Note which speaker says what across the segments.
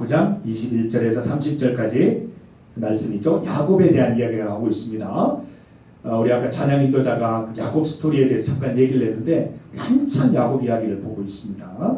Speaker 1: 9장 21절에서 30절까지 말씀이죠. 야곱에 대한 이야기를 하고 있습니다. 우리 아까 찬양 인도자가 야곱 스토리에 대해서 잠깐 얘기를 했는데 한참 야곱 이야기를 보고 있습니다.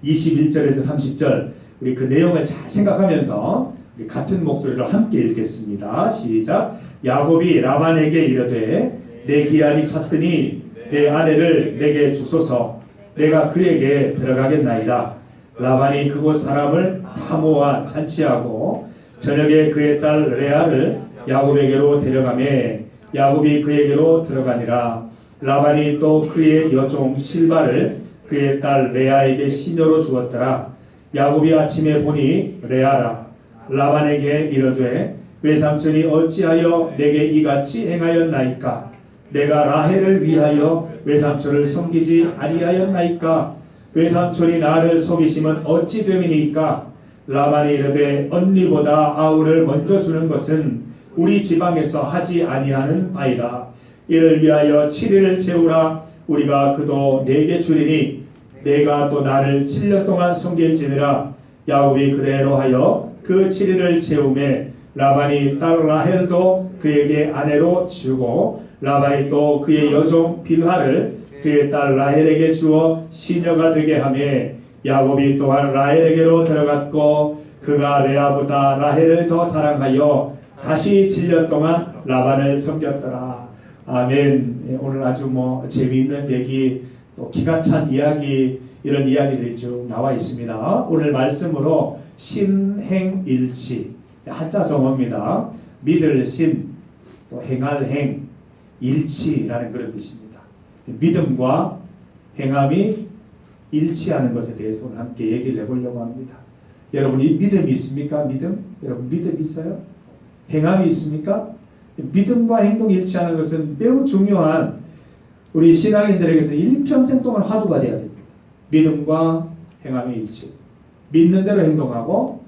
Speaker 1: 21절에서 30절 우리 그 내용을 잘 생각하면서 우리 같은 목소리로 함께 읽겠습니다. 시작. 야곱이 라반에게 이르되 내 기한이 찼으니 내 아내를 내게 주소서. 내가 그에게 들어가겠나이다. 라반이 그곳 사람을 다 모아 잔치하고 저녁에 그의 딸 레아를 야곱에게로 데려가매 야곱이 그에게로 들어가니라. 라반이 또 그의 여종 실바를 그의 딸 레아에게 시녀로 주었더라. 야곱이 아침에 보니 레아라. 라반에게 이르되 외삼촌이 어찌하여 내게 이같이 행하였나이까? 내가 라헬을 위하여 외삼촌을 섬기지 아니하였나이까? 외삼촌이 나를 속이심은 어찌 됨이니까? 라반이 이르되 언니보다 아우를 먼저 주는 것은 우리 지방에서 하지 아니하는 바이라. 이를 위하여 7일을 채우라. 우리가 그도 내게 주리니 내가 또 나를 7년 동안 섬길지니라. 야곱이 그대로 하여 그 7일을 채우매 라반이 딸 라헬도 그에게 아내로 주고 라반이 또 그의 여종 빌하를 그의 딸 라헬에게 주어 시녀가 되게 하매 야곱이 또한 라헬에게로 들어갔고 그가 레아보다 라헬을 더 사랑하여 다시 7년 동안 라반을 섬겼더라. 아멘. 오늘 아주 재미있는 얘기, 또 기가 찬 이야기, 이런 이야기들이 쭉 나와 있습니다. 오늘 말씀으로 신행일치, 한자 성어입니다. 믿을 신, 또 행할 행, 일치라는 그런 뜻입니다. 믿음과 행함이 일치하는 것에 대해서 오늘 함께 얘기를 해보려고 합니다. 여러분, 이 믿음이 있습니까? 믿음? 여러분, 믿음 있어요? 행함이 있습니까? 믿음과 행동이 일치하는 것은 매우 중요한 우리 신앙인들에게서 일평생 동안 화두가 되어야 됩니다. 믿음과 행함의 일치. 믿는 대로 행동하고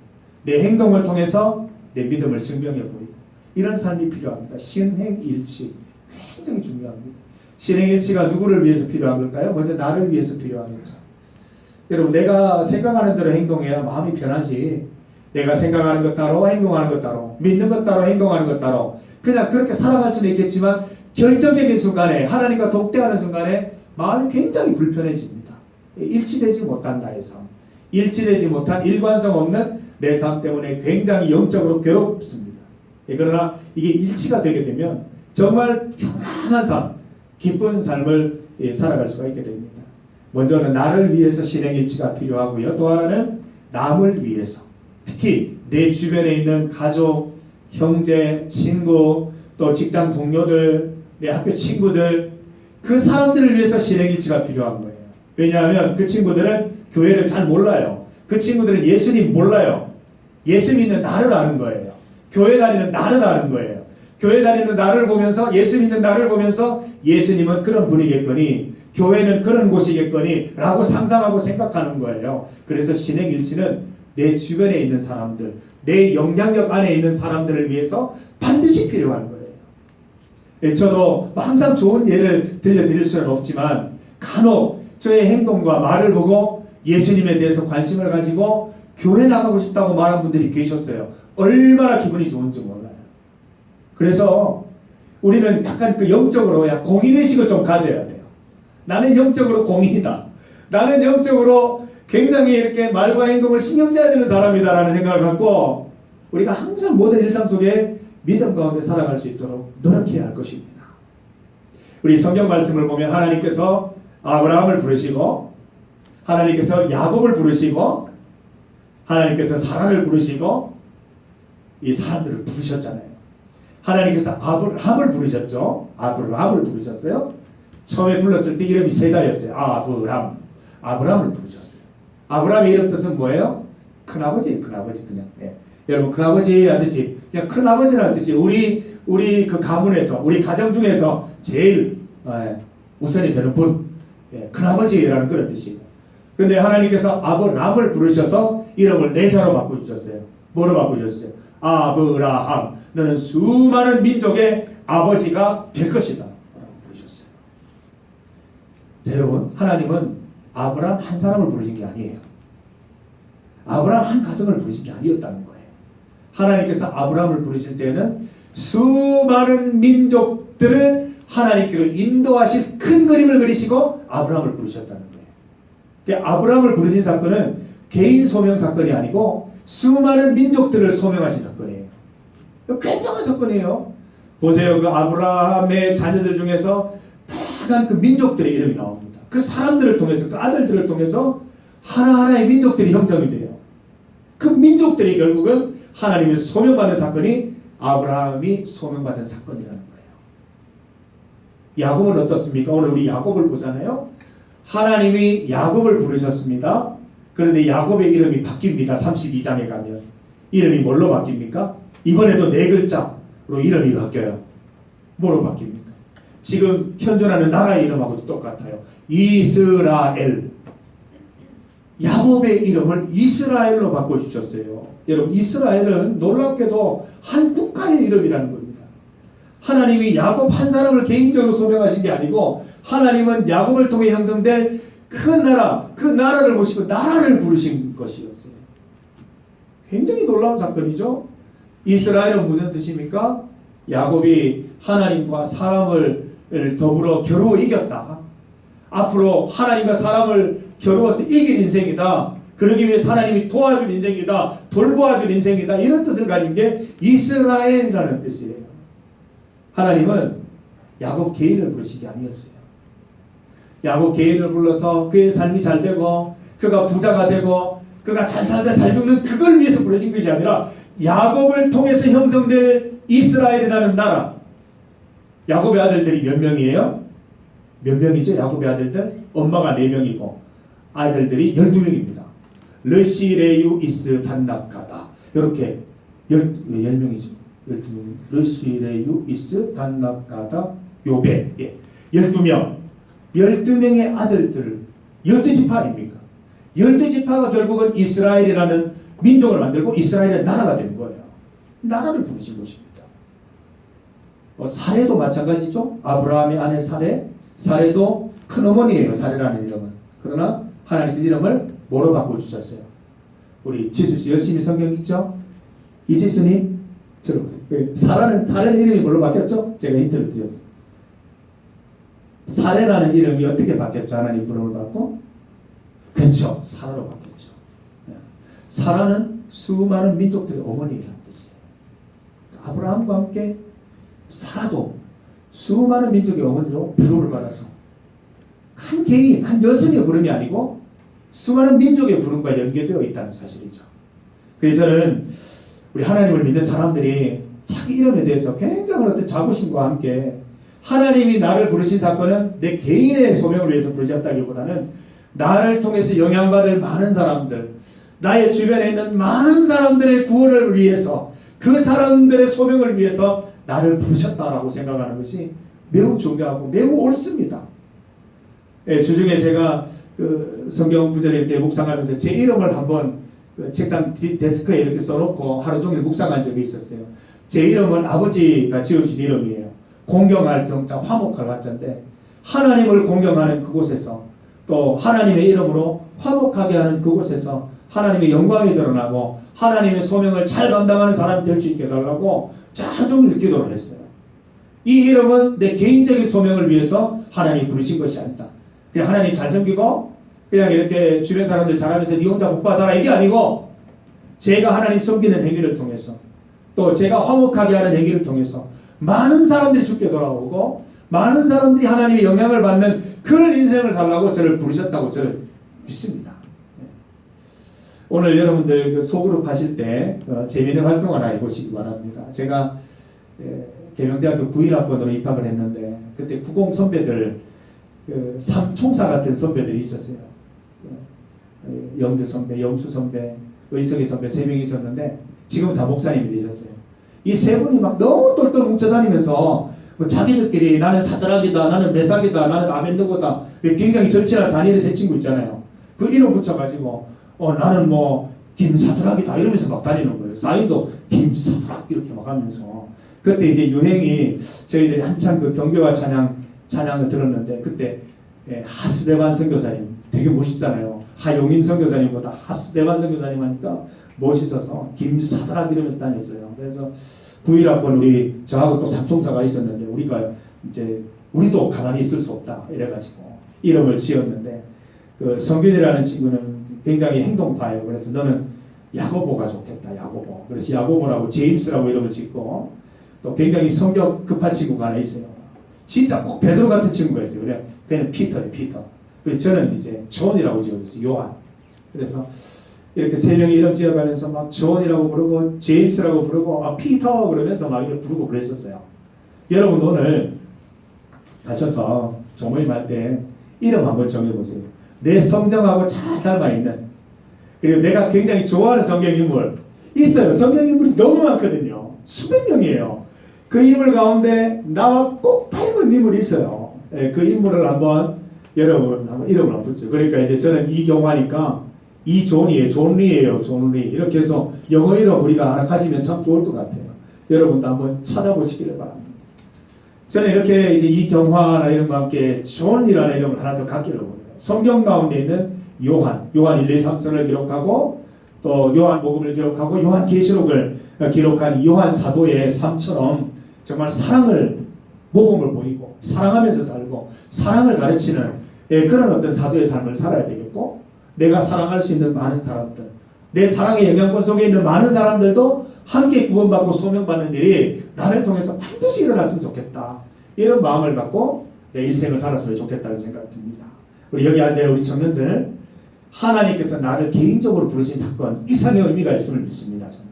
Speaker 1: 내 행동을 통해서 내 믿음을 증명해 보이고 이런 삶이 필요합니다. 신행일치 굉장히 중요합니다. 신행일치가 누구를 위해서 필요한 걸까요? 먼저 나를 위해서 필요하겠죠. 여러분, 내가 생각하는 대로 행동해야 마음이 편하지. 내가 생각하는 것 따로 행동하는 것 따로 믿는 것 따로 행동하는 것 따로 그냥 그렇게 살아갈 수는 있겠지만 결정적인 순간에 하나님과 독대하는 순간에 마음이 굉장히 불편해집니다. 일치되지 못한 나의 삶, 일치되지 못한 일관성 없는 내 삶 때문에 굉장히 영적으로 괴롭습니다. 그러나 이게 일치가 되게 되면 정말 평안한 삶, 기쁜 삶을 살아갈 수가 있게 됩니다. 먼저는 나를 위해서 신행일치가 필요하고요. 또 하나는 남을 위해서, 특히 내 주변에 있는 가족, 형제, 친구, 또 직장 동료들, 내 학교 친구들, 그 사람들을 위해서 신행일치가 필요한 거예요. 왜냐하면 그 친구들은 교회를 잘 몰라요. 그 친구들은 예수님 몰라요. 예수 믿는 나를 아는 거예요. 교회 다니는 나를 아는 거예요. 교회 다니는 나를 보면서, 예수 믿는 나를 보면서 예수님은 그런 분이겠거니, 교회는 그런 곳이겠거니 라고 상상하고 생각하는 거예요. 그래서 신행일치는 내 주변에 있는 사람들, 내 영향력 안에 있는 사람들을 위해서 반드시 필요한 거예요. 저도 항상 좋은 예를 들려드릴 수는 없지만 간혹 저의 행동과 말을 보고 예수님에 대해서 관심을 가지고 교회 나가고 싶다고 말한 분들이 계셨어요. 얼마나 기분이 좋은지 몰라요. 그래서 우리는 약간 그 영적으로 공인의식을 좀 가져야 돼요. 나는 영적으로 공인이다. 나는 영적으로 굉장히 이렇게 말과 행동을 신경 써야 되는 사람이다라는 생각을 갖고 우리가 항상 모든 일상 속에 믿음 가운데 살아갈 수 있도록 노력해야 할 것입니다. 우리 성경 말씀을 보면 하나님께서 아브라함을 부르시고 하나님께서 야곱을 부르시고 하나님께서 사라를 부르시고 이 사람들을 부르셨잖아요. 하나님께서 아브라함을 부르셨죠. 아브라함을 부르셨어요. 처음에 불렀을 때 이름이 세자였어요. 아브라함을 부르셨어요. 아브라함의 이름 뜻은 뭐예요? 큰아버지, 큰아버지 그냥. 여러분, 큰아버지 하듯이 그냥 큰아버지라는 뜻이 우리 그 가문에서, 우리 가정 중에서 제일 우선이 되는 분, 큰아버지라는 그런 뜻이에요. 근데 하나님께서 아브라함을 부르셔서 이름을 네사로 바꿔주셨어요. 뭐로 바꾸셨어요? 아브라함, 너는 수많은 민족의 아버지가 될 것이다 부르셨어요. 자, 여러분, 하나님은 아브라함 한 사람을 부르신 게 아니에요. 아브라함 한 가정을 부르신 게 아니었다는 거예요. 하나님께서 아브라함을 부르실 때는 수많은 민족들을 하나님께로 인도하실 큰 그림을 그리시고 아브라함을 부르셨다는 거예요. 그러니까 아브라함을 부르신 사건은 개인 소명 사건이 아니고 수많은 민족들을 소명하신 사건이에요. 굉장한 사건이에요. 보세요. 그 아브라함의 자녀들 중에서 다양한 그 민족들의 이름이 나옵니다. 그 사람들을 통해서, 그 아들들을 통해서 하나하나의 민족들이 형성이 돼요. 그 민족들이 결국은 하나님의 소명받은 사건이 아브라함이 소명받은 사건이라는 거예요. 야곱은 어떻습니까? 오늘 우리 야곱을 보잖아요. 하나님이 야곱을 부르셨습니다. 그런데 야곱의 이름이 바뀝니다. 32장에 가면. 이름이 뭘로 바뀝니까? 이번에도 4글자로 이름이 바뀌어요. 뭐로 바뀝니까? 지금 현존하는 나라의 이름하고도 똑같아요. 이스라엘. 야곱의 이름을 이스라엘로 바꿔주셨어요. 여러분, 이스라엘은 놀랍게도 한 국가의 이름이라는 겁니다. 하나님이 야곱 한 사람을 개인적으로 소명하신 게 아니고 하나님은 야곱을 통해 형성될 큰 나라, 그 나라를 모시고 나라를 부르신 것이었어요. 굉장히 놀라운 사건이죠. 이스라엘은 무슨 뜻입니까? 야곱이 하나님과 사람을 더불어 겨루어 이겼다. 앞으로 하나님과 사람을 겨루어서 이길 인생이다. 그러기 위해 하나님이 도와준 인생이다. 돌보아준 인생이다. 이런 뜻을 가진 게 이스라엘이라는 뜻이에요. 하나님은 야곱 개인을 부르신 게 아니었어요. 야곱 개인을 불러서 그의 삶이 잘 되고 그가 부자가 되고 그가 잘 살다 잘 죽는 그걸 위해서 부르신 것이 아니라 야곱을 통해서 형성될 이스라엘이라는 나라. 야곱의 아들들이 몇 명이에요? 몇 명이죠? 야곱의 아들들? 엄마가 4명이고 아들들이 12명입니다. 르시레유 이스 단납가다. 이렇게 10명이죠. 12명. 르시레유 이스 단납가다 요베. 예. 12명. 12명의 아들들. 12지파입니까? 12지파가 결국은 이스라엘이라는 민족을 만들고 이스라엘의 나라가 된 거예요. 나라를 부르신 것입니다. 사레도 마찬가지죠. 아브라함의 아내 사레. 사레도 큰 어머니예요. 사레라는 이름은. 그러나 하나님께서 이름을 뭐로 바꿔주셨어요? 우리 지수씨 열심히 성경 읽죠? 이지수님 들어보세요. 사라는 이름이 뭘로 바뀌었죠? 제가 힌트를 드렸어요. 사레라는 이름이 어떻게 바뀌었죠? 하나님 부름을 받고? 그렇죠. 사라로 바뀌었죠. 사라는 수많은 민족들의 어머니라는 뜻이에요. 아브라함과 함께 사라도 수많은 민족의 어머니로 부름을 받아서 한 개인, 한 여성의 부름이 아니고 수많은 민족의 부름과 연계되어 있다는 사실이죠. 그래서 저는 우리 하나님을 믿는 사람들이 자기 이름에 대해서 굉장한 어떤 자부심과 함께 하나님이 나를 부르신 사건은 내 개인의 소명을 위해서 부르셨다기보다는 나를 통해서 영향받을 많은 사람들, 나의 주변에 있는 많은 사람들의 구원을 위해서 그 사람들의 소명을 위해서 나를 부르셨다라고 생각하는 것이 매우 중요하고 매우 옳습니다. 예, 주중에 제가 그 성경 구절을 이렇게 묵상하면서 제 이름을 한번 그 책상 데스크에 이렇게 써놓고 하루 종일 묵상한 적이 있었어요. 제 이름은 아버지가 지어주신 이름이에요. 공경할 경자, 화목할 화자인데 하나님을 공경하는 그곳에서 또 하나님의 이름으로 화목하게 하는 그곳에서 하나님의 영광이 드러나고 하나님의 소명을 잘 감당하는 사람이 될 수 있게 해달라고 하루 종일 기도를 했어요. 이 이름은 내 개인적인 소명을 위해서 하나님이 부르신 것이 아니다. 그냥 하나님 잘 섬기고 그냥 이렇게 주변 사람들 잘하면서 네 혼자 복 받아라 이게 아니고 제가 하나님 섬기는 행위를 통해서 또 제가 화목하게 하는 행위를 통해서 많은 사람들이 주께 돌아오고 많은 사람들이 하나님의 영향을 받는 그런 인생을 살라고 저를 부르셨다고 저는 믿습니다. 오늘 여러분들 그 소그룹 하실 때 재미있는 활동 하나 해보시기 바랍니다. 제가 계명대학교 91학번으로 입학을 했는데 그때 90 선배들 그 삼총사 같은 선배들이 있었어요. 영주 선배, 영수 선배, 의석이 선배 3명이 있었는데 지금 다 목사님이 되셨어요. 이 3분이 막 너무 똘똘 뭉쳐다니면서 뭐 자기들끼리 나는 사드락이다, 나는 메삭이다, 나는 아벤드고다 굉장히 절친한 다니엘의 세 친구 있잖아요. 그 이름 붙여가지고 나는 뭐 김사드락이다 이러면서 막 다니는 거예요. 사인도 김사드락 이렇게 막 하면서 그때 이제 유행이 저희들이 한참 그 경배와 찬양을 들었는데 그때 하스베반 선교사님 되게 멋있잖아요. 하용인 선교사님보다 하스데반 선교사님 하니까 멋있어서 김사드락 이러면서 다녔어요. 그래서 9.1학번 우리 저하고 또 삼총사가 있었는데 우리가 이제 우리도 가만히 있을 수 없다 이래가지고 이름을 지었는데 그 성균이라는 친구는 굉장히 행동파예요. 그래서 너는 야고보가 좋겠다. 야고보. 그래서 야고보라고 제임스라고 이름을 짓고 또 굉장히 성격 급한 친구가 하나 있어요. 진짜 꼭 베드로 같은 친구가 있어요. 그래, 걔는 피터예요. 피터. 그리고 저는 이제 존이라고 지어줬어요. 요한. 그래서 이렇게 세 명이 이름 지어가면서 막 존이라고 부르고 제임스라고 부르고 피터 그러면서 막 이렇게 부르고 그랬었어요. 여러분 오늘 가셔서 조모임 할 때 이름 한번 정해보세요. 내 성경하고 잘 닮아있는 그리고 내가 굉장히 좋아하는 성경인물 있어요. 성경인물이 너무 많거든요. 수백 명이에요. 그 인물 가운데 나와 꼭 닮은 인물이 있어요. 그 인물을 한번 여러분 한번 이름을 한번 붙죠. 그러니까 이제 저는 이경화니까 이존이에요. 존리예요. 존리. 이렇게 해서 영어 이름 우리가 하나 가지면 참 좋을 것 같아요. 여러분도 한번 찾아보시기를 바랍니다. 저는 이렇게 이제 이경화나 이름과 함께 존이라는 이름을 하나 더 갖기를 원해요. 성경 가운데 있는 요한 1, 2, 3선을 기록하고 또 요한복음을 기록하고 요한계시록을 기록한 요한 사도의 삶처럼 정말 사랑을 모범을 보이고 사랑하면서 살고 사랑을 가르치는 그런 어떤 사도의 삶을 살아야 되겠고 내가 사랑할 수 있는 많은 사람들 내 사랑의 영향권 속에 있는 많은 사람들도 함께 구원받고 소명받는 일이 나를 통해서 반드시 일어났으면 좋겠다. 이런 마음을 갖고 내 인생을 살았으면 좋겠다는 생각이 듭니다. 우리 여기 앉아있는 우리 청년들 하나님께서 나를 개인적으로 부르신 사건 이상의 의미가 있음을 믿습니다. 저는.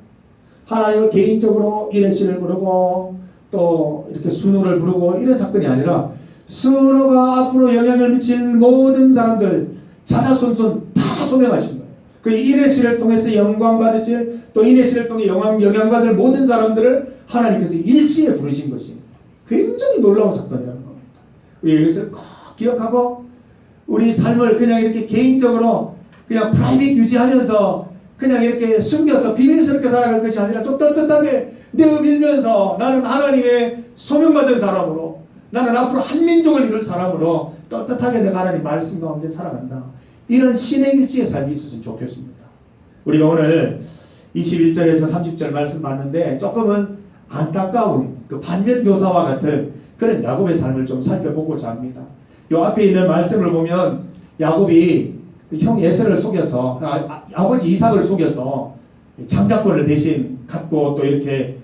Speaker 1: 하나님을 개인적으로 이래시를 부르고 또 이렇게 순호를 부르고 이런 사건이 아니라 순호가 앞으로 영향을 미칠 모든 사람들 자자손손 다 소명하신 거예요. 그 이래시를 통해서 영광 받으실 또 이래시를 통해 영향받을 모든 사람들을 하나님께서 일시에 부르신 것이 굉장히 놀라운 사건이라는 겁니다. 우리 이것을 꼭 기억하고 우리 삶을 그냥 이렇게 개인적으로 그냥 프라이빗 유지하면서 그냥 이렇게 숨겨서 비밀스럽게 살아갈 것이 아니라 좀 떳떳하게 내어밀면서 나는 하나님의 소명받은 사람으로 나는 앞으로 한민족을 이룰 사람으로 떳떳하게 내가 하나님 말씀 가운데 살아간다. 이런 신행일지의 삶이 있었으면 좋겠습니다. 우리가 오늘 21절에서 30절 말씀 봤는데 조금은 안타까운 그 반면교사와 같은 그런 야곱의 삶을 좀 살펴보고자 합니다. 이 앞에 있는 말씀을 보면 야곱이 형 에서를 속여서 아버지 이삭을 속여서 장자권을 대신 갖고 또 이렇게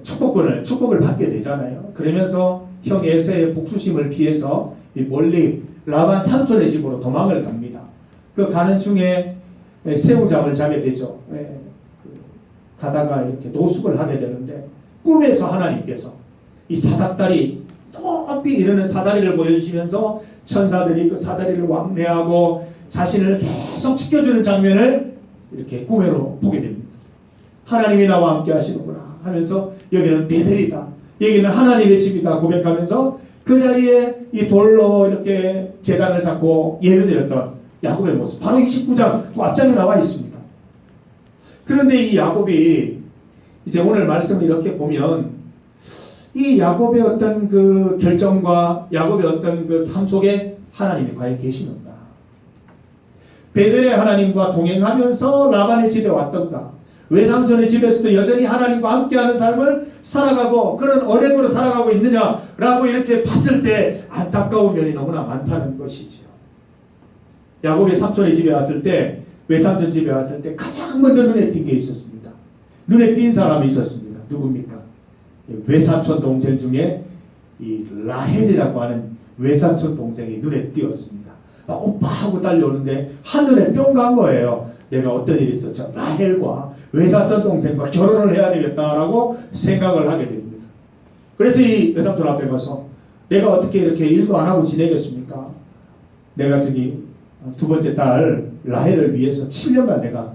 Speaker 1: 축복을 받게 되잖아요. 그러면서 형 에서의 복수심을 피해서 멀리 라반 삼촌의 집으로 도망을 갑니다. 그 가는 중에 새우잠을 자게 되죠. 가다가 이렇게 노숙을 하게 되는데 꿈에서 하나님께서 이 사닥다리 높이 이르는 사다리를 보여주시면서 천사들이 그 사다리를 왕래하고 자신을 계속 지켜주는 장면을 이렇게 꿈으로 보게 됩니다. 하나님이 나와 함께 하시는구나 하면서 여기는 베델이다. 여기는 하나님의 집이다 고백하면서 그 자리에 이 돌로 이렇게 제단을 쌓고 예배드렸던 야곱의 모습 바로 29장 그 앞장에 나와 있습니다. 그런데 이 야곱이 이제 오늘 말씀을 이렇게 보면 이 야곱의 어떤 그 결정과 야곱의 어떤 그 삶 속에 하나님이 과연 계시는가? 베델의 하나님과 동행하면서 라반의 집에 왔던가? 외삼촌의 집에서도 여전히 하나님과 함께하는 삶을 살아가고 그런 언행으로 살아가고 있느냐라고 이렇게 봤을 때 안타까운 면이 너무나 많다는 것이죠. 야곱이 삼촌의 집에 왔을 때 외삼촌 집에 왔을 때 가장 먼저 눈에 띈 게 있었습니다. 눈에 띈 사람이 있었습니다. 누굽니까? 외사촌 동생 중에 이 라헬이라고 하는 외사촌 동생이 눈에 띄었습니다. 오빠 하고 달려오는데 한눈에 뿅 간 거예요. 내가 어떤 일이 있어? 저 라헬과 외사촌 동생과 결혼을 해야 되겠다라고 생각을 하게 됩니다. 그래서 이 외삼촌 앞에 가서 내가 어떻게 이렇게 일도 안 하고 지내겠습니까? 내가 저기 두 번째 딸 라헬을 위해서 7년간 내가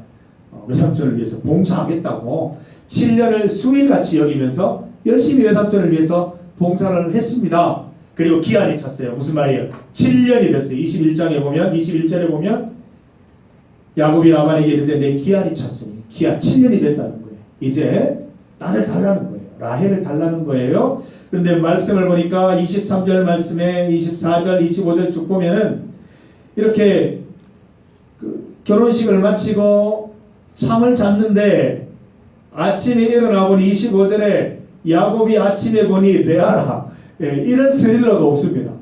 Speaker 1: 외삼촌을 위해서 봉사하겠다고 7년을 수일같이 여기면서 열심히 외삼촌을 위해서 봉사를 했습니다. 그리고 기한이 찼어요. 무슨 말이에요? 7년이 됐어요. 21절에 보면 야곱이 라반에게 이르되 내 기한이 찼으니 기한 7년이 됐다는 거예요. 이제 딸을 달라는 거예요. 라헬을 달라는 거예요. 그런데 말씀을 보니까 23절 말씀에 24절 25절 쭉 보면은 이렇게 그 결혼식을 마치고 잠을 잤는데 아침에 일어나 보니 25절에 야곱이 아침에 보니 레아라. 이런 스릴러가 없습니다.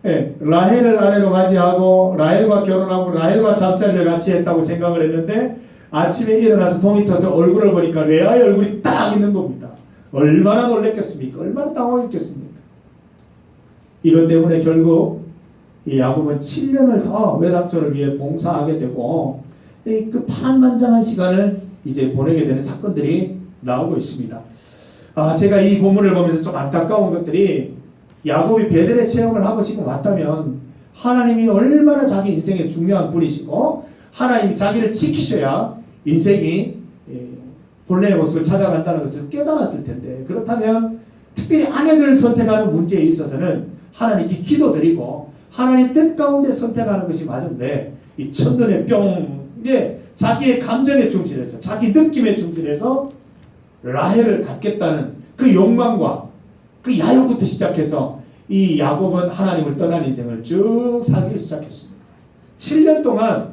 Speaker 1: 라헬을 아내로 맞이하고 라헬과 결혼하고 라헬과 잠자리를 같이 했다고 생각을 했는데 아침에 일어나서 동이 터서 얼굴을 보니까 레아의 얼굴이 딱 있는 겁니다. 얼마나 놀랬겠습니까? 얼마나 당황했겠습니까? 이것 때문에 결국 이 야곱은 7년을 더 외삼촌을 위해 봉사하게 되고 그 파란만장한 시간을 이제 보내게 되는 사건들이 나오고 있습니다. 제가 이 본문을 보면서 좀 안타까운 것들이 야곱이 베델의 체험을 하고 지금 왔다면 하나님이 얼마나 자기 인생에 중요한 분이시고 하나님이 자기를 지키셔야 인생이 본래의 모습을 찾아간다는 것을 깨달았을 텐데, 그렇다면 특별히 아내를 선택하는 문제에 있어서는 하나님께 기도드리고 하나님 뜻 가운데 선택하는 것이 맞은데 이 첫눈에 뿅 자기의 감정에 충실해서 자기 느낌에 충실해서 라헬을 갖겠다는 그 욕망과 그 야욕부터 시작해서 이 야곱은 하나님을 떠난 인생을 쭉 살기를 시작했습니다. 7년 동안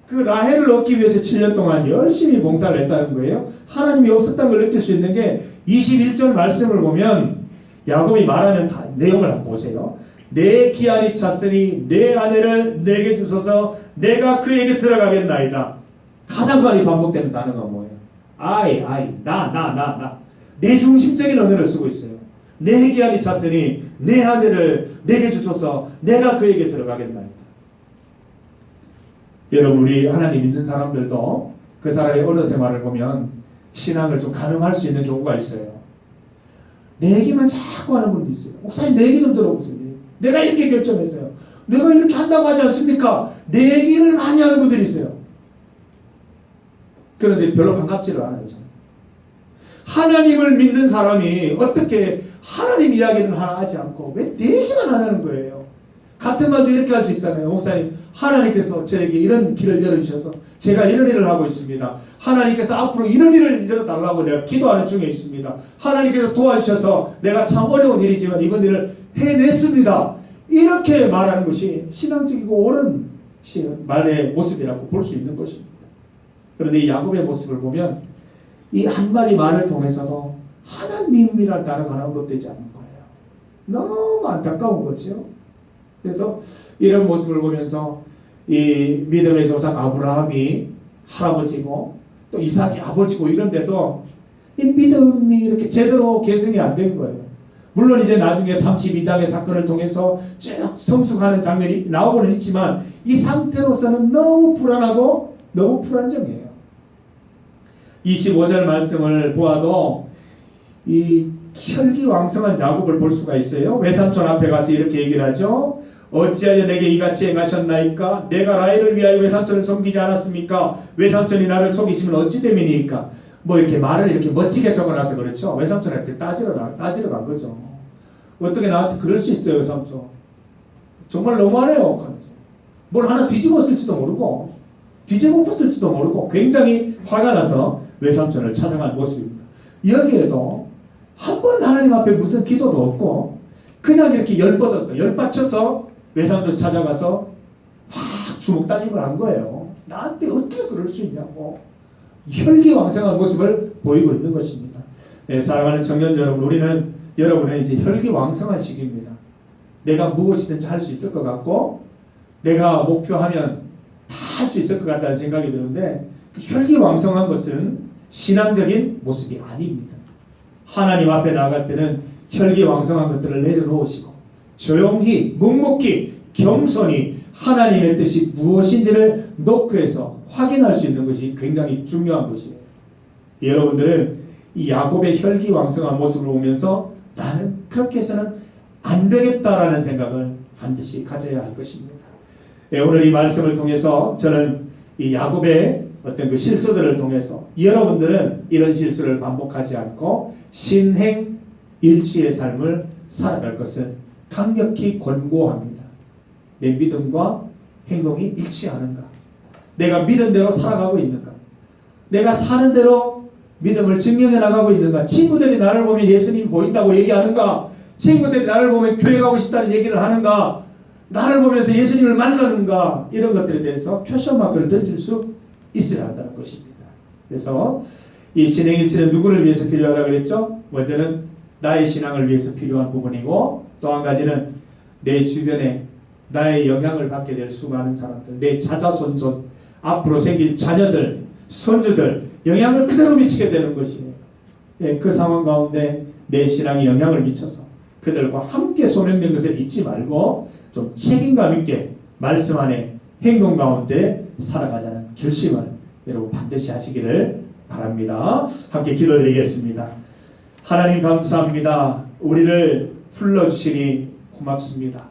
Speaker 1: 그 라헬을 얻기 위해서 7년 동안 열심히 봉사를 했다는 거예요. 하나님이 없었다는 걸 느낄 수 있는 게 21절 말씀을 보면 야곱이 말하는 내용을 한번 보세요. 내 기한이 찼으니 내 아내를 내게 주소서 내가 그에게 들어가겠나이다. 가장 많이 반복되는 단어가 뭐예요? 나. 내 중심적인 언어를 쓰고 있어요. 내 기한이 찼으니 내 아내를 내게 주소서 내가 그에게 들어가겠나이다. 여러분, 우리 하나님 믿는 사람들도 그 사람의 언어 생활을 보면 신앙을 좀 가늠할 수 있는 경우가 있어요. 내 얘기만 자꾸 하는 분도 있어요. 목사님 내 얘기 좀 들어보세요. 내가 이렇게 결정했어요. 내가 이렇게 한다고 하지 않습니까? 내 얘기를 많이 하는 분들이 있어요. 그런데 별로 반갑지를 않아요. 저는. 하나님을 믿는 사람이 어떻게 하나님 이야기를 하나 하지 않고 왜 내 얘기만 하는 거예요? 같은 말도 이렇게 할 수 있잖아요. 목사님, 하나님께서 저에게 이런 길을 열어주셔서 제가 이런 일을 하고 있습니다. 하나님께서 앞으로 이런 일을 열어달라고 내가 기도하는 중에 있습니다. 하나님께서 도와주셔서 내가 참 어려운 일이지만 이번 일을 해냈습니다. 이렇게 말하는 것이 신앙적이고 옳은 말의 모습이라고 볼 수 있는 것입니다. 그런데 이 야곱의 모습을 보면 이 한마디 말을 통해서도 하나님이라는 단어가 하나 언급되지 않는 거예요. 너무 안타까운 거죠. 그래서 이런 모습을 보면서 이 믿음의 조상 아브라함이 할아버지고 또 이삭이 아버지고 이런데도 이 믿음이 이렇게 제대로 계승이 안 된 거예요. 물론 이제 나중에 32장의 사건을 통해서 쭉 성숙하는 장면이 나오고는 있지만 이 상태로서는 너무 불안하고 너무 불안정해요. 25절 말씀을 보아도 이 혈기왕성한 야곱을 볼 수가 있어요. 외삼촌 앞에 가서 이렇게 얘기를 하죠. 어찌하여 내게 이같이 행하셨나이까? 내가 라헬을 위하여 외삼촌을 섬기지 않았습니까? 외삼촌이 나를 속이시면 어찌 됨이니까? 뭐 이렇게 말을 이렇게 멋지게 적어놔서 그렇죠. 외삼촌한테 따지러 간 거죠. 어떻게 나한테 그럴 수 있어요, 외삼촌? 정말 너무하네요. 뭘 하나 뒤집었을지도 모르고 뒤집어 엎었을지도 모르고 굉장히 화가 나서 외삼촌을 찾아간 모습입니다. 여기에도 한 번 하나님 앞에 묻은 기도도 없고 그냥 이렇게 열받쳐서 외삼촌 찾아가서 막 주먹 따짐을 한 거예요. 나한테 어떻게 그럴 수 있냐고 혈기왕성한 모습을 보이고 있는 것입니다. 네, 사랑하는 청년 여러분, 우리는 여러분의 이제 혈기왕성한 시기입니다. 내가 무엇이든지 할 수 있을 것 같고 내가 목표하면 다 할 수 있을 것 같다는 생각이 드는데 그 혈기왕성한 것은 신앙적인 모습이 아닙니다. 하나님 앞에 나갈 때는 혈기왕성한 것들을 내려놓으시고 조용히 묵묵히 겸손히 하나님의 뜻이 무엇인지를 노크해서 확인할 수 있는 것이 굉장히 중요한 것이에요. 여러분들은 이 야곱의 혈기왕성한 모습을 보면서 나는 그렇게 해서는 안 되겠다라는 생각을 반드시 가져야 할 것입니다. 오늘 이 말씀을 통해서 저는 이 야곱의 어떤 그 실수들을 통해서 여러분들은 이런 실수를 반복하지 않고 신행일치의 삶을 살아갈 것을 강력히 권고합니다. 내 믿음과 행동이 일치하는가? 내가 믿은 대로 살아가고 있는가? 내가 사는 대로 믿음을 증명해 나가고 있는가? 친구들이 나를 보면 예수님 보인다고 얘기하는가? 친구들이 나를 보면 교회 가고 싶다는 얘기를 하는가? 나를 보면서 예수님을 만나는가, 이런 것들에 대해서 퀘스천 마크를 던질 수 있어야 한다는 것입니다. 그래서 이 신행일치는 누구를 위해서 필요하다고 그랬죠? 먼저는 나의 신앙을 위해서 필요한 부분이고, 또 한 가지는 내 주변에 나의 영향을 받게 될 수많은 사람들, 내 자자손손, 앞으로 생길 자녀들, 손주들 영향을 그대로 미치게 되는 것이에요. 예, 그 상황 가운데 내 신앙이 영향을 미쳐서 그들과 함께 손해낸 것을 잊지 말고 좀 책임감 있게 말씀 안에 행동 가운데 살아가자는 결심을 여러분 반드시 하시기를 바랍니다. 함께 기도드리겠습니다. 하나님 감사합니다. 우리를 불러주시니 고맙습니다.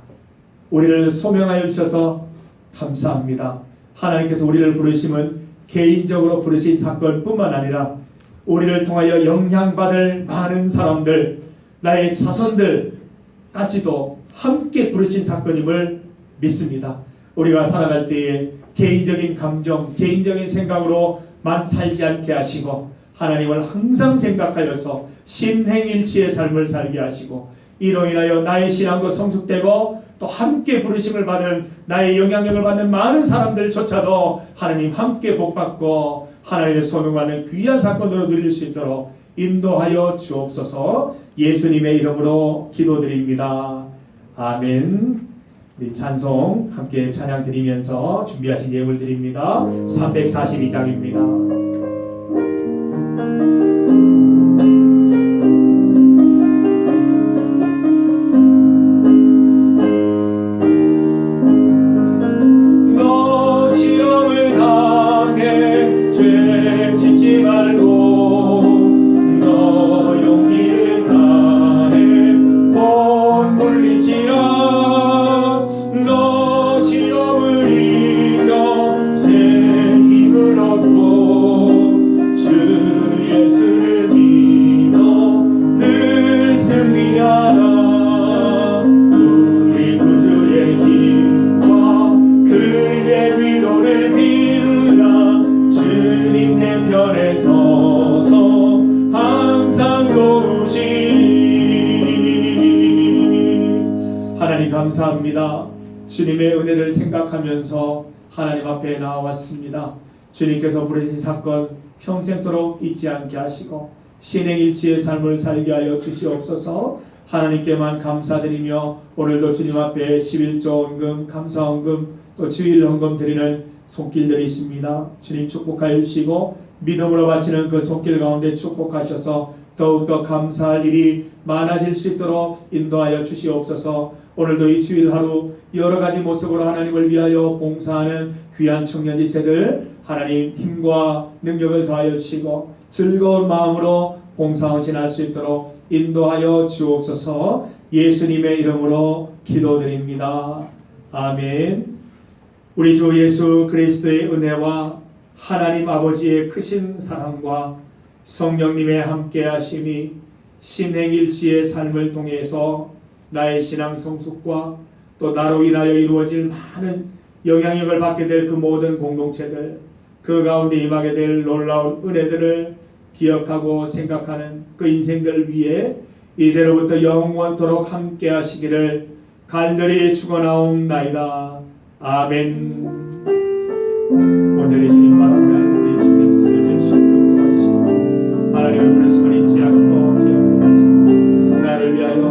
Speaker 1: 우리를 소명하여 주셔서 감사합니다. 하나님께서 우리를 부르심은 개인적으로 부르신 사건뿐만 아니라 우리를 통하여 영향받을 많은 사람들, 나의 자손들까지도 함께 부르신 사건임을 믿습니다. 우리가 살아갈 때에 개인적인 감정, 개인적인 생각으로만 살지 않게 하시고 하나님을 항상 생각하여서 신행일치의 삶을 살게 하시고 이로 인하여 나의 신앙도 성숙되고 또 함께 부르심을 받은 나의 영향력을 받는 많은 사람들조차도 하나님 함께 복받고 하나님의 소명받는 귀한 사건으로 누릴 수 있도록 인도하여 주옵소서. 예수님의 이름으로 기도드립니다. 아멘. 우리 찬송 함께 찬양 드리면서 준비하신 예물 드립니다. 342장입니다. 감사합니다. 주님의 은혜를 생각하면서 하나님 앞에 나와왔습니다. 주님께서 부르신 사건 평생토록 잊지 않게 하시고 신행일치의 삶을 살게 하여 주시옵소서. 하나님께만 감사드리며 오늘도 주님 앞에 11조 헌금, 감사헌금, 또 주일 헌금 드리는 손길들이 있습니다. 주님 축복하여 주시고 믿음으로 바치는 그 손길 가운데 축복하셔서 더욱더 감사할 일이 많아질 수 있도록 인도하여 주시옵소서. 오늘도 이 주일 하루 여러 가지 모습으로 하나님을 위하여 봉사하는 귀한 청년지체들 하나님 힘과 능력을 더하여 주시고 즐거운 마음으로 봉사헌신할 수 있도록 인도하여 주옵소서. 예수님의 이름으로 기도드립니다. 아멘. 우리 주 예수 그리스도의 은혜와 하나님 아버지의 크신 사랑과 성령님의 함께하심이 신행일치의 삶을 통해서 나의 신앙 성숙과 또 나로 인하여 이루어질 많은 영향력을 받게 될 그 모든 공동체들, 그 가운데 임하게 될 놀라운 은혜들을 기억하고 생각하는 그 인생들 위해 이제로부터 영원토록 함께 하시기를 간절히 축원하옵나이다. 아멘. 온전히 주님 바라보는 우리 주님 뜻을 낼 수 있도록 도와주시고 하나님의 부르심을 잊지 않고 기억하면서 나를 위하여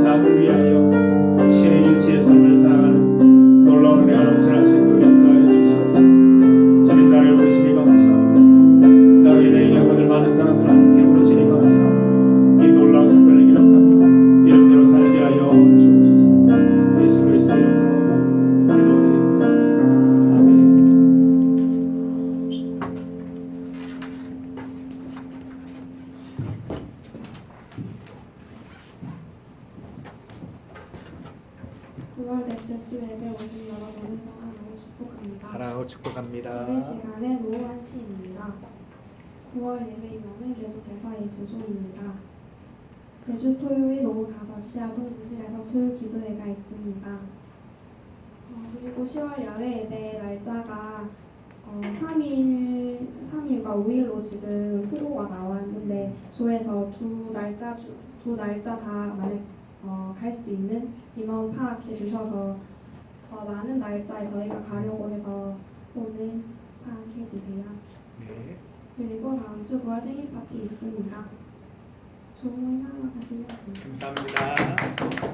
Speaker 1: 남을 위하여 신행일치의 삶을 살아가는 놀라운 은혜가 넘쳐날 수 있도록 인도하여 주시옵소서. 주님 나를 부르시니 감사합니다. 나로 인해 영향받을 많은 사람들을 함께 부르시니 감사합니다. 이 놀라운 사건을 기록하며 이름대로 살게 하여 주옵소서. 예수 그리스도의 이름으로 기도드립니다. 아멘.
Speaker 2: 9월 넷째 주 예배 오신 여러분을 사랑하고 축복합니다.
Speaker 1: 사랑하고 축복합니다.
Speaker 2: 예배 시간의 노한 시입니다. 9월 예배이면은 계속해서 이 두 종입니다. 매주 토요일 오후 5시 동부실에서 토요 기도회가 있습니다. 그리고 10월 야외 예배 날짜가 3일과 5일로 지금 후보가 나왔는데 조에서 두 날짜 다 만약 갈 수 있는 인원 파악해 주셔서 더 많은 날짜에 저희가 가려고 해서 오늘 파악해주세요.
Speaker 3: 네.
Speaker 2: 그리고 다음 주 9월 생일 파티 있습니다. 좋은 모임 하러 가시면 됩니다.
Speaker 3: 감사합니다.